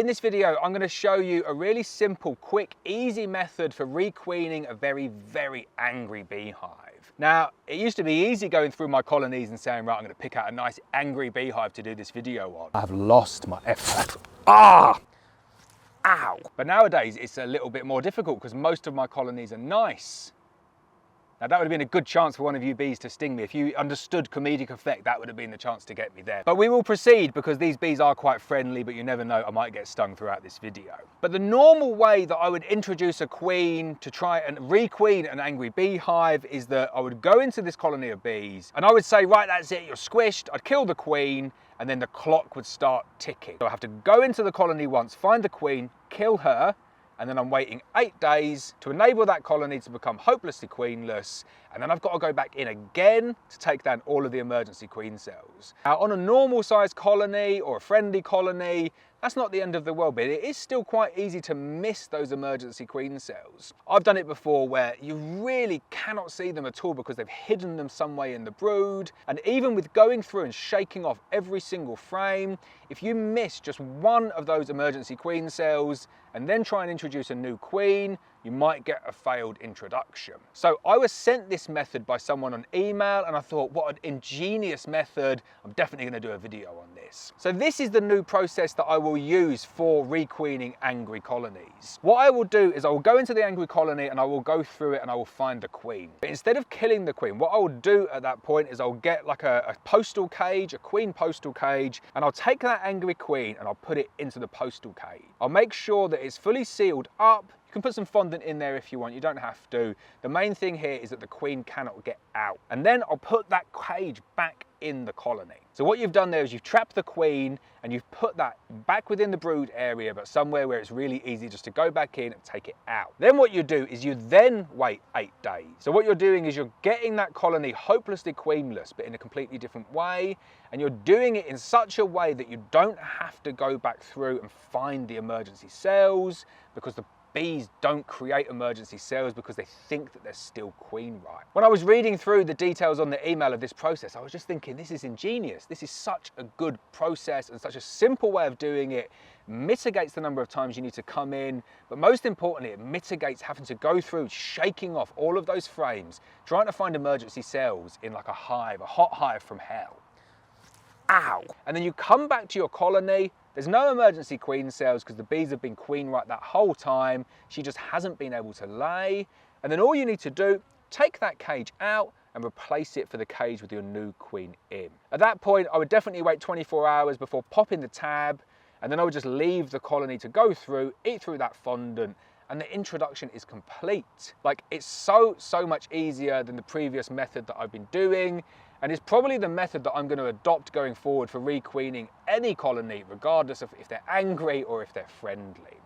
In this video, I'm going to show you a really simple, quick, easy method for requeening a very, very angry beehive. Now, it used to be easy going through my colonies and saying, right, I'm going to pick out a nice angry beehive to do this video on. I've lost my effort. Ah! Ow! But nowadays, it's a little bit more difficult because most of my colonies are nice. Now that would have been a good chance for one of you bees to sting me. If you understood comedic effect, that would have been the chance to get me there. But we will proceed because these bees are quite friendly, but you never know, I might get stung throughout this video. But the normal way that I would introduce a queen to try and requeen an angry beehive is that I would go into this colony of bees and I would say, right, that's it, you're squished. I'd kill the queen and then the clock would start ticking. So I have to go into the colony once, find the queen, kill her, and then I'm waiting 8 days to enable that colony to become hopelessly queenless, and then I've got to go back in again to take down all of the emergency queen cells. Now on a normal sized colony or a friendly colony, that's not the end of the world, but it is still quite easy to miss those emergency queen cells. I've done it before where you really cannot see them at all because they've hidden them some way in the brood, and even with going through and shaking off every single frame, if you miss just one of those emergency queen cells and then try and introduce a new queen, you might get a failed introduction. So I was sent this method by someone on email and I thought, what an ingenious method. I'm definitely going to do a video on this. So this is the new process that I will use for requeening angry colonies. What I will do is I will go into the angry colony and I will go through it and I will find the queen. But instead of killing the queen, what I will do at that point is I'll get like a postal cage, a queen postal cage, and I'll take that angry queen and I'll put it into the postal cage. I'll make sure that it's fully sealed up. You can put some fondant in there if you want, you don't have to. The main thing here is that the queen cannot get out. And then I'll put that cage back in the colony. So what you've done there is you've trapped the queen and you've put that back within the brood area, but somewhere where it's really easy just to go back in and take it out. Then what you do is you then wait 8 days. So what you're doing is you're getting that colony hopelessly queenless, but in a completely different way. And you're doing it in such a way that you don't have to go back through and find the emergency cells, because the bees don't create emergency cells because they think that they're still queen ripe. When I was reading through the details on the email of this process, I was just thinking, this is ingenious. This is such a good process and such a simple way of doing it. Mitigates the number of times you need to come in, but most importantly, it mitigates having to go through shaking off all of those frames, trying to find emergency cells in like a hive, a hot hive from hell. Ow! And then you come back to your colony. There's no emergency queen cells because the bees have been queen right that whole time. She just hasn't been able to lay. And then all you need to do, take that cage out and replace it for the cage with your new queen in. At that point, I would definitely wait 24 hours before popping the tab, and then I would just leave the colony to go through, eat through that fondant, and the introduction is complete. Like, it's so much easier than the previous method that I've been doing. And it's probably the method that I'm going to adopt going forward for requeening any colony, regardless of if they're angry or if they're friendly.